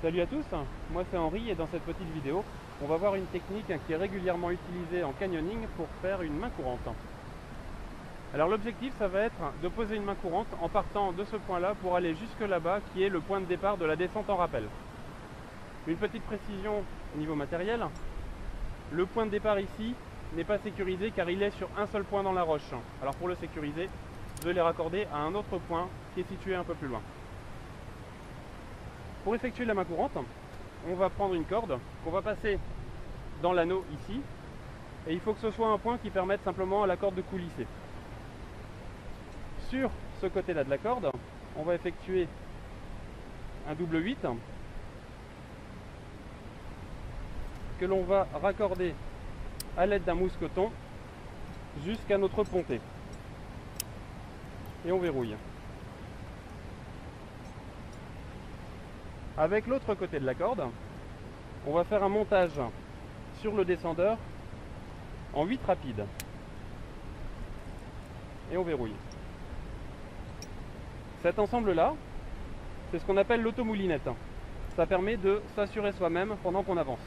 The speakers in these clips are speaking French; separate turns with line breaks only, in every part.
Salut à tous, moi c'est Henri et dans cette petite vidéo, on va voir une technique qui est régulièrement utilisée en canyoning pour faire une main courante. Alors l'objectif ça va être de poser une main courante en partant de ce point là pour aller jusque là-bas qui est le point de départ de la descente en rappel. Une petite précision au niveau matériel, le point de départ ici n'est pas sécurisé car il est sur un seul point dans la roche. Alors pour le sécuriser, je l'ai raccordé à un autre point qui est situé un peu plus loin. Pour effectuer la main courante, on va prendre une corde qu'on va passer dans l'anneau ici et il faut que ce soit un point qui permette simplement à la corde de coulisser. Sur ce côté-là de la corde, on va effectuer un double 8 que l'on va raccorder à l'aide d'un mousqueton jusqu'à notre pontée. Et on verrouille. Avec l'autre côté de la corde, on va faire un montage sur le descendeur en 8 rapides. Et on verrouille. Cet ensemble-là, c'est ce qu'on appelle l'automoulinette. Ça permet de s'assurer soi-même pendant qu'on avance.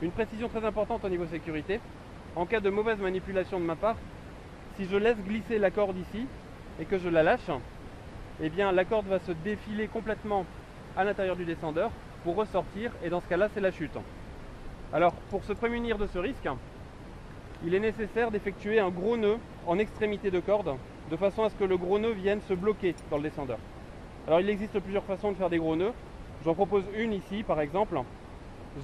Une précision très importante au niveau sécurité, en cas de mauvaise manipulation de ma part, si je laisse glisser la corde ici et que je la lâche, eh bien la corde va se défiler complètement à l'intérieur du descendeur pour ressortir et dans ce cas-là c'est la chute. Alors pour se prémunir de ce risque, il est nécessaire d'effectuer un gros nœud en extrémité de corde de façon à ce que le gros nœud vienne se bloquer dans le descendeur. Alors il existe plusieurs façons de faire des gros nœuds. J'en propose une ici par exemple.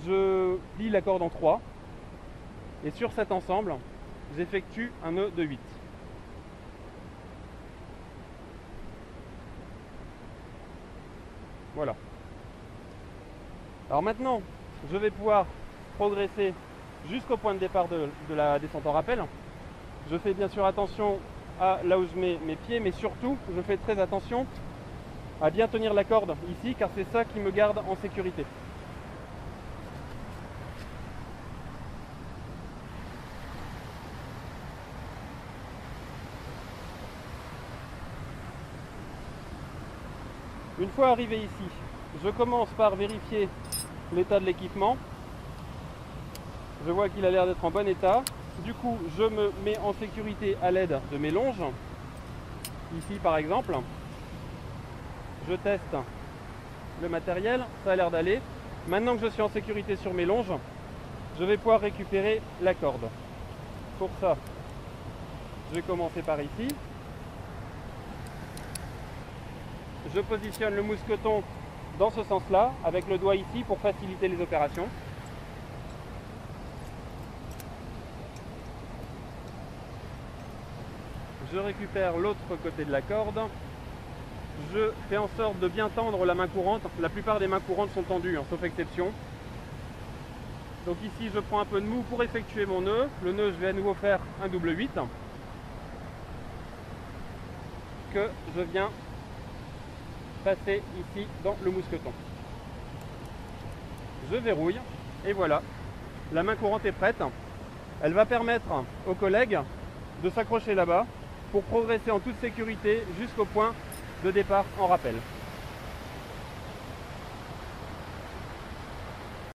Je plie la corde en 3 et sur cet ensemble j'effectue un nœud de 8. Voilà. Alors maintenant, je vais pouvoir progresser jusqu'au point de départ de la descente en rappel. Je fais bien sûr attention à là où je mets mes pieds, mais surtout, je fais très attention à bien tenir la corde ici, car c'est ça qui me garde en sécurité. Une fois arrivé ici, je commence par vérifier l'état de l'équipement. Je vois qu'il a l'air d'être en bon état. Du coup, je me mets en sécurité à l'aide de mes longes. Ici, par exemple, je teste le matériel. Ça a l'air d'aller. Maintenant que je suis en sécurité sur mes longes, je vais pouvoir récupérer la corde. Pour ça, je vais commencer par ici. Je positionne le mousqueton dans ce sens-là, avec le doigt ici pour faciliter les opérations. Je récupère l'autre côté de la corde. Je fais en sorte de bien tendre la main courante. La plupart des mains courantes sont tendues, sauf exception. Donc ici, je prends un peu de mou pour effectuer mon nœud. Le nœud, je vais à nouveau faire un double 8 que je viens passer ici dans le mousqueton. Je verrouille et voilà, la main courante est prête. Elle va permettre aux collègues de s'accrocher là-bas pour progresser en toute sécurité jusqu'au point de départ en rappel.